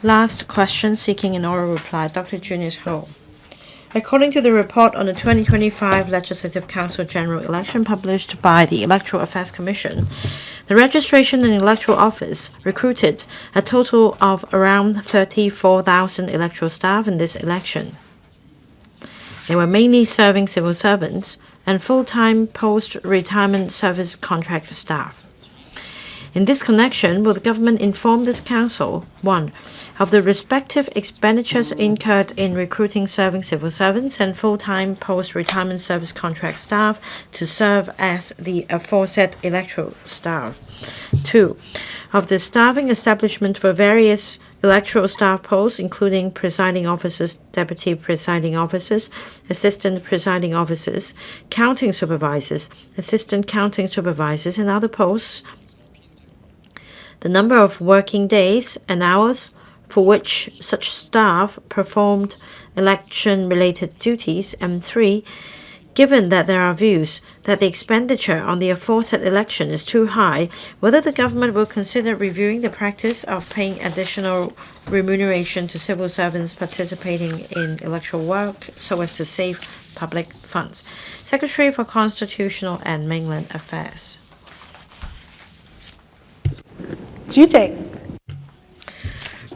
Last question seeking an oral reply. Dr. Junius Ho. According to the report on the 2025 Legislative Council General Election published by the Electoral Affairs Commission, the Registration and Electoral Office recruited a total of around 34,000 electoral staff in this election. They were mainly serving civil servants and full-time post-retirement service contract staff. In this connection, will the government inform this council, 1. Of the respective expenditures incurred in recruiting serving civil servants and full-time post-retirement service contract staff to serve as the aforesaid electoral staff? 2. Of the staffing establishment for various electoral staff posts, including presiding officers, deputy presiding officers, assistant presiding officers, counting supervisors, assistant counting supervisors, and other posts, the number of working days and hours for which such staff performed election-related duties, and 3. Given that there are views that the expenditure on the aforesaid election is too high, whether the government will consider reviewing the practice of paying additional remuneration to civil servants participating in electoral work so as to save public funds. Secretary for Constitutional and Mainland Affairs. 主席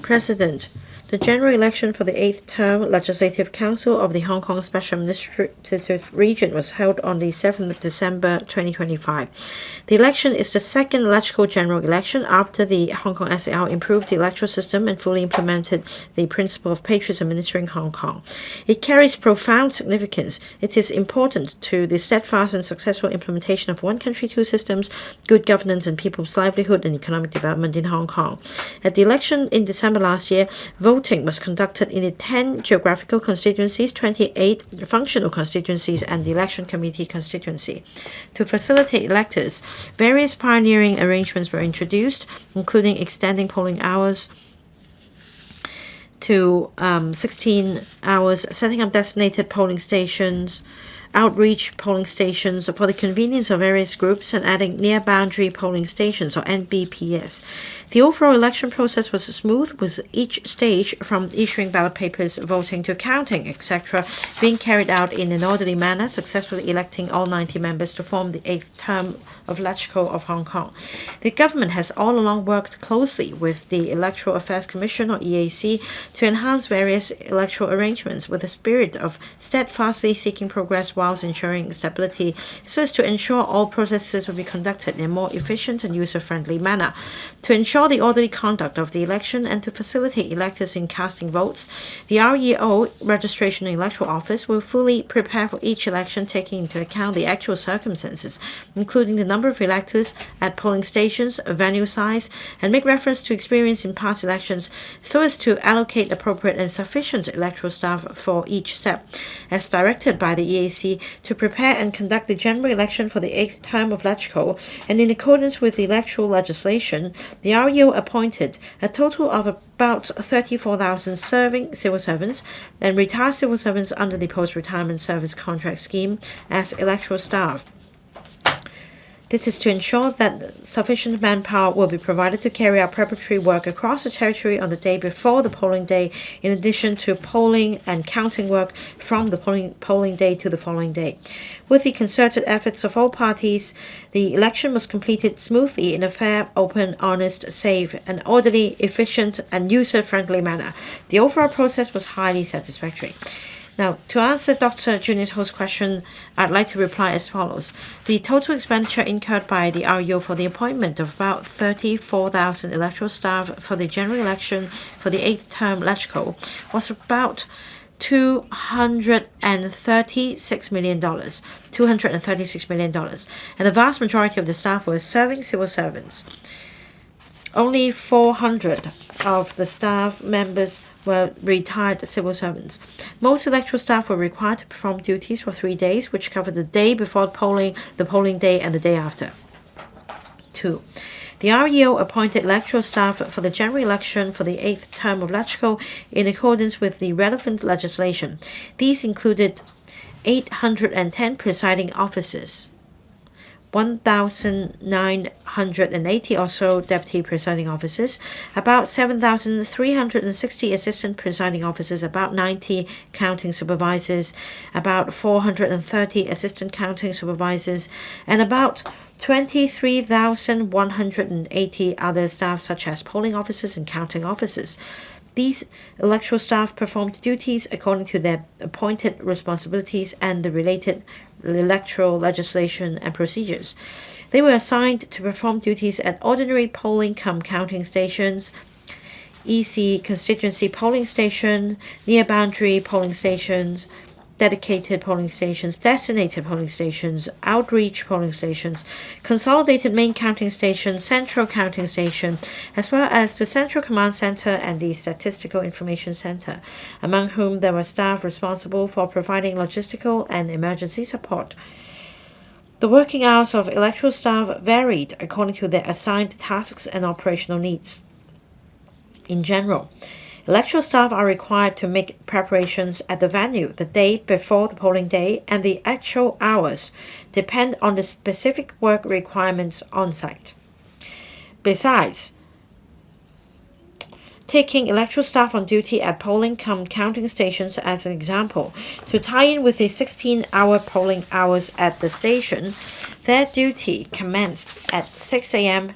President, the general election for the 8th term Legislative Council of the Hong Kong Special Administrative Region was held on the 7th December 2025. The election is the second LegCo general election after the Hong Kong SAR improved the electoral system and fully implemented the principle of patriots administering Hong Kong. It carries profound significance. It is important to the steadfast and successful implementation of one country, two systems, good governance and people's livelihood and economic development in Hong Kong. At the election in December last year, voting was conducted in the 10 geographical constituencies, 28 functional constituencies, and the election committee constituency. To facilitate electors, various pioneering arrangements were introduced, including extending polling hours to 16 hours, setting up designated polling stations, outreach polling stations for the convenience of various groups, and adding near boundary polling stations or NBPS. The overall election process was smooth, with each stage from issuing ballot papers, voting to counting, etc., being carried out in an orderly manner, successfully electing all 90 members to form the 8th term of LegCo of Hong Kong. The government has all along worked closely with the Electoral Affairs Commission or EAC to enhance various electoral arrangements with a spirit of steadfastly seeking progress whilst ensuring stability, so as to ensure all processes will be conducted in a more efficient and user-friendly manner. To ensure the orderly conduct of the election and to facilitate electors in casting votes, the REO, Registration and Electoral Office, will fully prepare for each election, taking into account the actual circumstances, including the number of electors at polling stations, venue size, and make reference to experience in past elections, so as to allocate appropriate and sufficient electoral staff for each step. As directed by the EAC to prepare and conduct the general election for the 8th term of LegCo, and in accordance with the electoral legislation, the REO appointed a total of about 34,000 serving civil servants and retired civil servants under the post-retirement service contract scheme as electoral staff. This is to ensure that sufficient manpower will be provided to carry out preparatory work across the territory on the day before the polling day, in addition to polling and counting work from the polling day to the following day. With the concerted efforts of all parties, the election was completed smoothly in a fair, open, honest, safe, and orderly, efficient, and user-friendly manner. The overall process was highly satisfactory. Now, to answer Dr. Junius Ho's question, I'd like to reply as follows. The total expenditure incurred by the REO for the appointment of about 34,000 electoral staff for the general election for the 8th term LegCo was about $236 million, and the vast majority of the staff were serving civil servants. Only 400 of the staff members were retired civil servants. Most electoral staff were required to perform duties for 3 days, which covered the day before polling, the polling day, and the day after. 2. The REO appointed electoral staff for the general election for the 8th term of LegCo in accordance with the relevant legislation. These included 810 presiding officers, 1,980 or so deputy presiding officers, about 7,360 assistant presiding officers, about 90 counting supervisors, about 430 assistant counting supervisors, and about 23,180 other staff such as polling officers and counting officers. These electoral staff performed duties according to their appointed responsibilities and the related electoral legislation and procedures. They were assigned to perform duties at ordinary polling counting stations, EC constituency polling station, near boundary polling stations, dedicated polling stations, designated polling stations, outreach polling stations, consolidated main counting station, central counting station, as well as the Central Command Center and the Statistical Information Center, among whom there were staff responsible for providing logistical and emergency support. The working hours of electoral staff varied according to their assigned tasks and operational needs. In general, electoral staff are required to make preparations at the venue the day before the polling day, and the actual hours depend on the specific work requirements on site. Besides, taking electoral staff on duty at polling counting stations as an example, to tie in with the 16-hour polling hours at the station, their duty commenced at 6 a.m.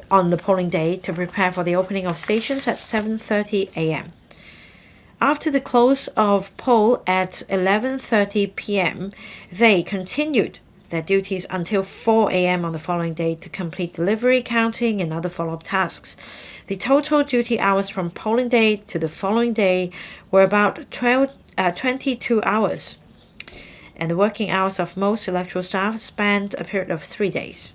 on the polling day to prepare for the opening of stations at 7:30 a.m. After the close of poll at 11:30 p.m., they continued their duties until 4 a.m. on the following day to complete delivery, counting, and other follow-up tasks. The total duty hours from polling day to the following day were about 22 hours, and the working hours of most electoral staff spanned a period of 3 days.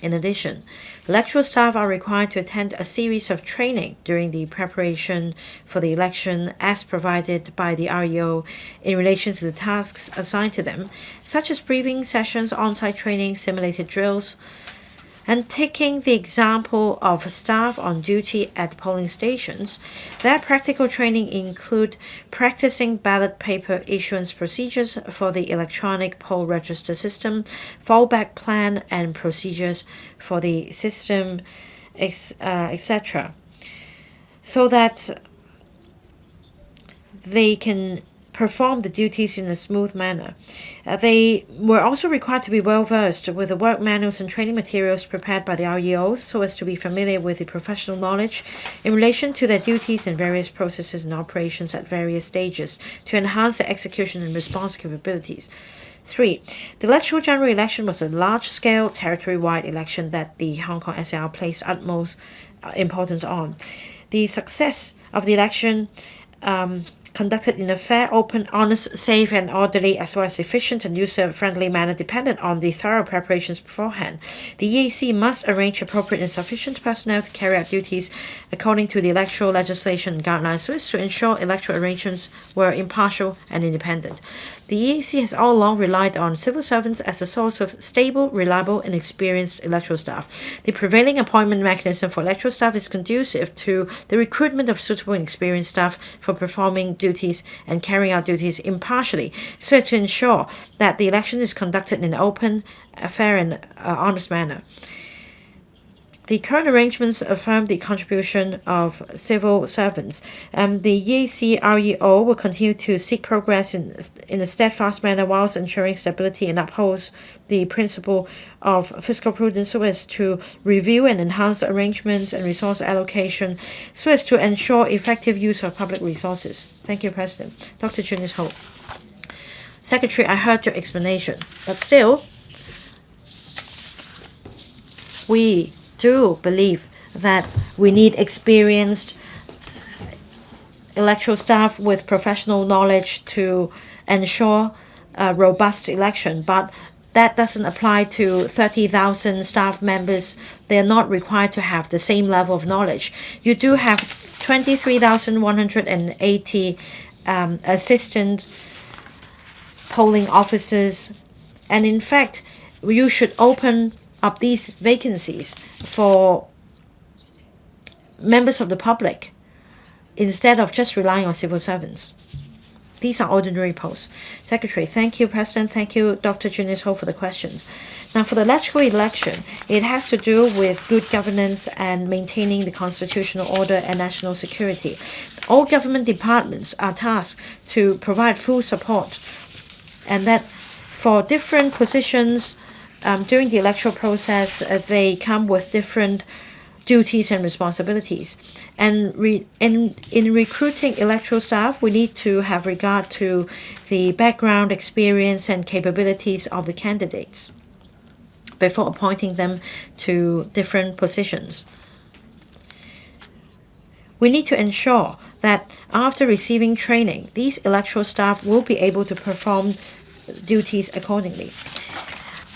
In addition, electoral staff are required to attend a series of training during the preparation for the election as provided by the REO in relation to the tasks assigned to them, such as briefing sessions, on-site training, simulated drills. And taking the example of staff on duty at polling stations, their practical training include practicing ballot paper issuance procedures for the electronic poll register system, fallback plan and procedures for the system, etc., so that they can perform the duties in a smooth manner. They were also required to be well versed with the work manuals and training materials prepared by the REO so as to be familiar with the professional knowledge in relation to their duties in various processes and operations at various stages to enhance their execution and response capabilities. 3. The electoral general election was a large-scale, territory-wide election that the Hong Kong SAR placed utmost importance on. The success of the election conducted in a fair, open, honest, safe, and orderly, as well as efficient and user-friendly manner depended on the thorough preparations beforehand. The EAC must arrange appropriate and sufficient personnel to carry out duties according to the electoral legislation and guidelines so as to ensure electoral arrangements were impartial and independent. The EAC has all along relied on civil servants as a source of stable, reliable, and experienced electoral staff. The prevailing appointment mechanism for electoral staff is conducive to the recruitment of suitable and experienced staff for performing duties and carrying out duties impartially, so as to ensure that the election is conducted in an open, fair, and honest manner. The current arrangements affirm the contribution of civil servants. The EAC REO will continue to seek progress in a steadfast manner whilst ensuring stability and upholds the principle of fiscal prudence so as to review and enhance arrangements and resource allocation so as to ensure effective use of public resources. Thank you, President. Dr. Junius Ho. Secretary, I heard your explanation, but still, we do believe that we need experienced electoral staff with professional knowledge to ensure a robust election, but that doesn't apply to 30,000 staff members. They are not required to have the same level of knowledge. You do have 23,180 assistant polling officers, and in fact, you should open up these vacancies for members of the public instead of just relying on civil servants. These are ordinary posts. Secretary, thank you, President. Thank you, Dr. Junius Ho, for the questions. Now, for the LegCo election, it has to do with good governance and maintaining the constitutional order and national security. All government departments are tasked to provide full support, and that for different positions during the electoral process, they come with different duties and responsibilities. And in recruiting electoral staff, we need to have regard to the background, experience, and capabilities of the candidates before appointing them to different positions. We need to ensure that after receiving training, these electoral staff will be able to perform duties accordingly.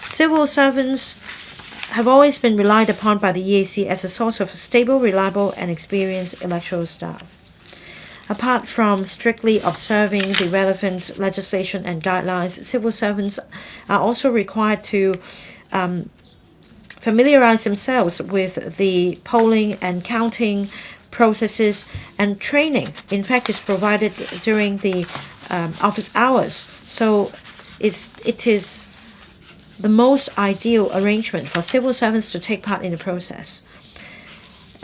Civil servants have always been relied upon by the EAC as a source of stable, reliable, and experienced electoral staff. Apart from strictly observing the relevant legislation and guidelines, civil servants are also required to familiarize themselves with the polling and counting processes, and training, in fact, is provided during the office hours. So it is the most ideal arrangement for civil servants to take part in the process.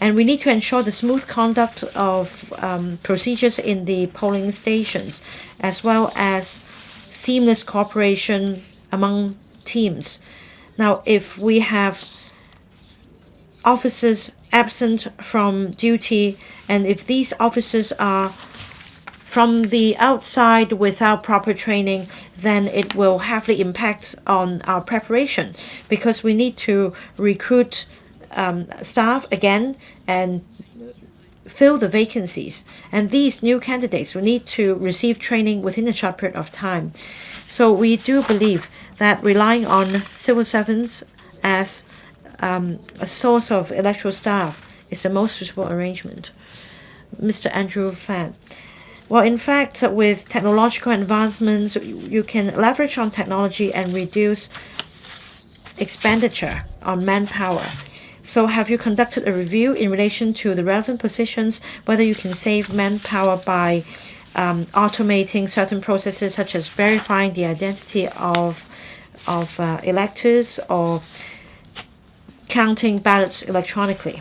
And we need to ensure the smooth conduct of procedures in the polling stations, as well as seamless cooperation among teams. Now, if we have officers absent from duty, and if these officers are from the outside without proper training, then it will heavily impact on our preparation, because we need to recruit staff again and fill the vacancies. And these new candidates will need to receive training within a short period of time. So we do believe that relying on civil servants as a source of electoral staff is the most suitable arrangement. Mr. Andrew Fan. Well, in fact, with technological advancements, you can leverage on technology and reduce expenditure on manpower. So have you conducted a review in relation to the relevant positions, whether you can save manpower by automating certain processes, such as verifying the identity of electors or counting ballots electronically?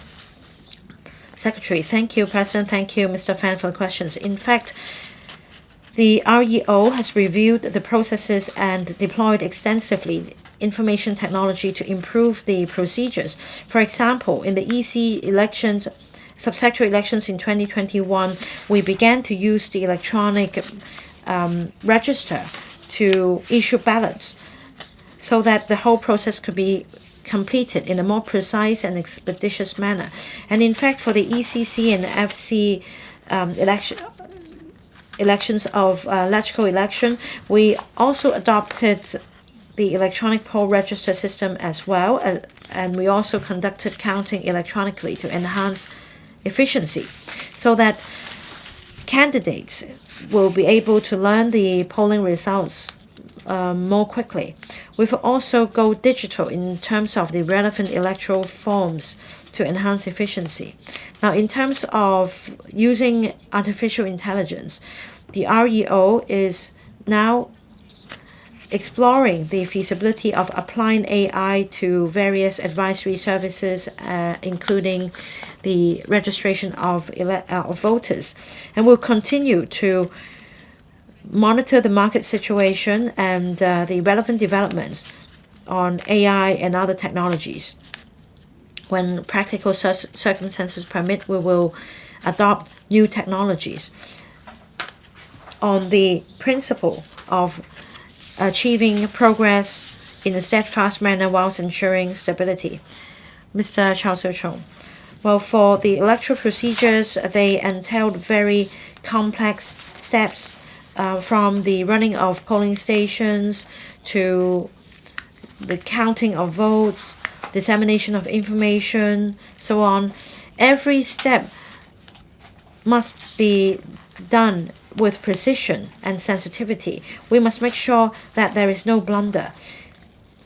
Secretary, thank you, President. Thank you, Mr. Fan, for the questions. In fact, the REO has reviewed the processes and deployed extensively information technology to improve the procedures. For example, in the EC elections, subsecretary elections in 2021, we began to use the electronic register to issue ballots so that the whole process could be completed in a more precise and expeditious manner. And in fact, for the ECC and FC elections of LegCo election, we also adopted the electronic poll register system as well, and we also conducted counting electronically to enhance efficiency, so that candidates will be able to learn the polling results more quickly. We've also go digital in terms of the relevant electoral forms to enhance efficiency. Now, in terms of using artificial intelligence, the REO is now exploring the feasibility of applying AI to various advisory services, including the registration of voters, and will continue to monitor the market situation and the relevant developments on AI and other technologies. When practical circumstances permit, we will adopt new technologies on the principle of achieving progress in a steadfast manner whilst ensuring stability. Mr. Charles Chong. Well, for the electoral procedures, they entailed very complex steps, from the running of polling stations to the counting of votes, dissemination of information, so on. Every step must be done with precision and sensitivity. We must make sure that there is no blunder.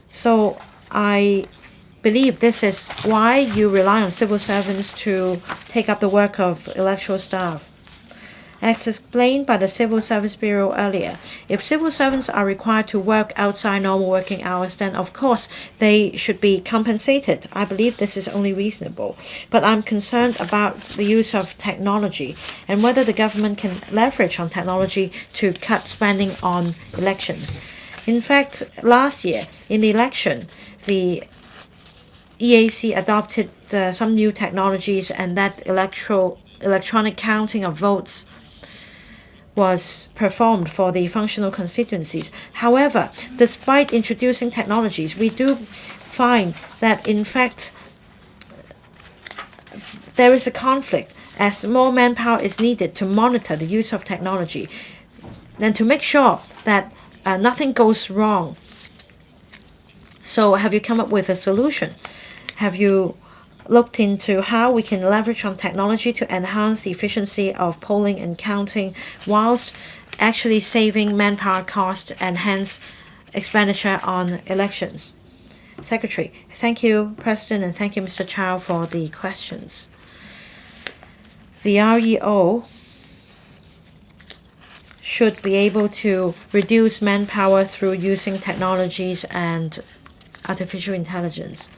So I believe this is why you rely on civil servants to take up the work of electoral staff. As explained by the Civil Service Bureau earlier, if civil servants are required to work outside normal working hours, then of course they should be compensated. I believe this is only reasonable. But I'm concerned about the use of technology and whether the government can leverage on technology to cut spending on elections. In fact, last year in the election, the EAC adopted some new technologies, and that electronic counting of votes was performed for the functional constituencies. However, despite introducing technologies, we do find that in fact there is a conflict, as more manpower is needed to monitor the use of technology and to make sure that nothing goes wrong. So have you come up with a solution? Have you looked into how we can leverage on technology to enhance the efficiency of polling and counting whilst actually saving manpower cost and hence expenditure on elections? Secretary, thank you, President, and thank you, Mr. Chow, for the questions. The REO should be able to reduce manpower through using technologies and artificial intelligence.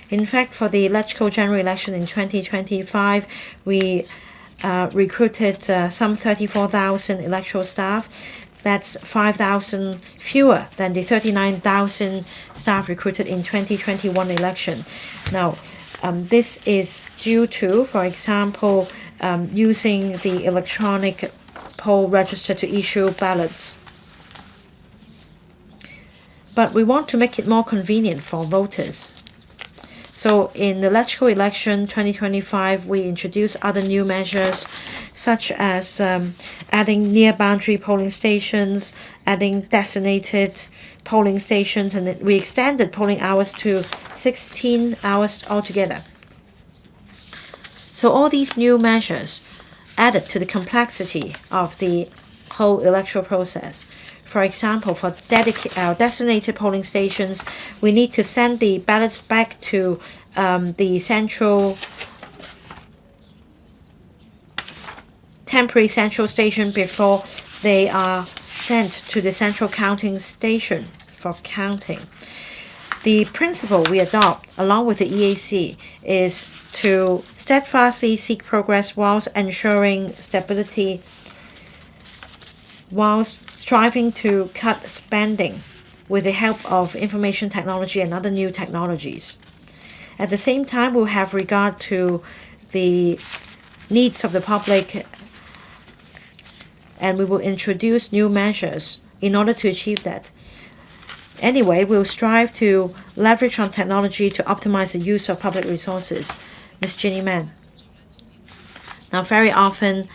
In fact, for the LegCo general election in 2025, we recruited some 34,000 electoral staff. That's 5,000 fewer than the 39,000 staff recruited in 2021 election. Now, this is due to, for example, using the electronic poll register to issue ballots. But we want to make it more convenient for voters. So in the LegCo election 2025, we introduced other new measures such as adding near boundary polling stations, adding designated polling stations, and we extended polling hours to 16 hours altogether. So all these new measures added to the complexity of the whole electoral process. For example, for designated polling stations, we need to send the ballots back to the temporary central station before they are sent to the central counting station for counting. The principle we adopt, along with the EAC, is to steadfastly seek progress whilst ensuring stability, whilst striving to cut spending with the help of information technology and other new technologies. At the same time, we'll have regard to the needs of the public, and we will introduce new measures in order to achieve that. Anyway, we'll strive to leverage on technology to optimize the use of public resources. Ms. Ginny Mann. Now, very often,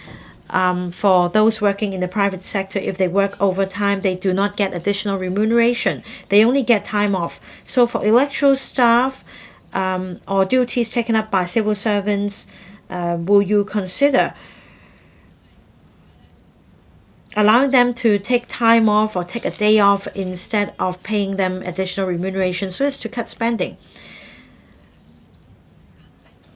for those working in the private sector, if they work overtime, they do not get additional remuneration. They only get time off. So for electoral staff or duties taken up by civil servants, will you consider allowing them to take time off or take a day off instead of paying them additional remuneration so as to cut spending?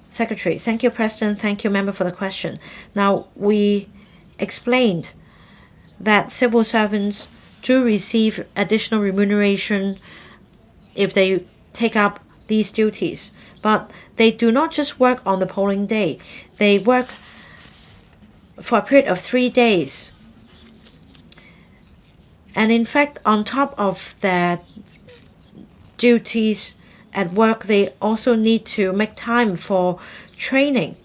Secretary, thank you, President. Thank you, Member, for the question. Now, we explained that civil servants do receive additional remuneration if they take up these duties, but they do not just work on the polling day. They work for a period of 3 days. And in fact, on top of their duties at work, they also need to make time for training.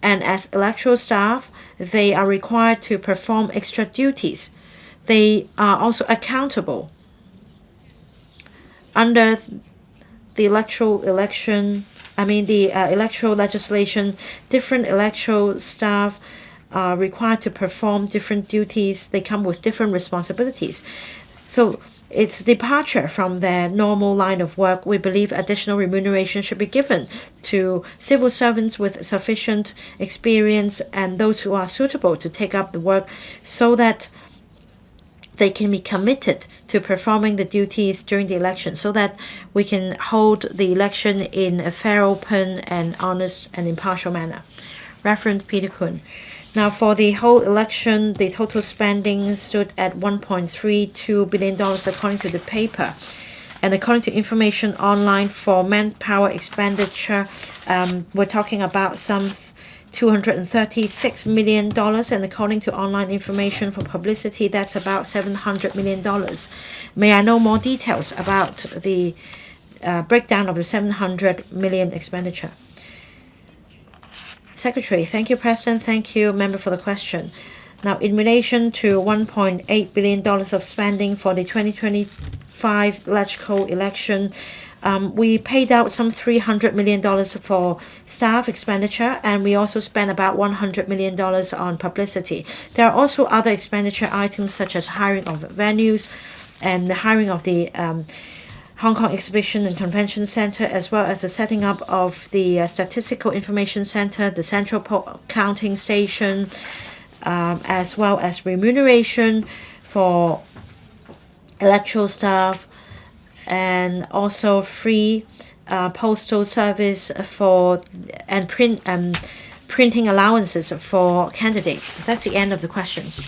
And as electoral staff, they are required to perform extra duties. They are also accountable under the electoral legislation. Different electoral staff are required to perform different duties. They come with different responsibilities. So it's departure from their normal line of work. We believe additional remuneration should be given to civil servants with sufficient experience and those who are suitable to take up the work so that they can be committed to performing the duties during the election so that we can hold the election in a fair, open, and honest and impartial manner. Reverend Peter Kuhn. Now, for the whole election, the total spending stood at $1.32 billion according to the paper. And according to information online for manpower expenditure, we're talking about some $236 million, and according to online information for publicity, that's about $700 million. May I know more details about the breakdown of the $700 million expenditure? Secretary, thank you, President. Thank you, member, for the question. Now, in relation to $1.8 billion of spending for the 2025 LegCo election, we paid out some $300 million for staff expenditure, and we also spent about $100 million on publicity. There are also other expenditure items such as hiring of venues and the hiring of the Hong Kong Exhibition and Convention Center, as well as the setting up of the Statistical Information Center, the Central Counting Station, as well as remuneration for electoral staff, and also free postal service for and printing allowances for candidates. That's the end of the questions.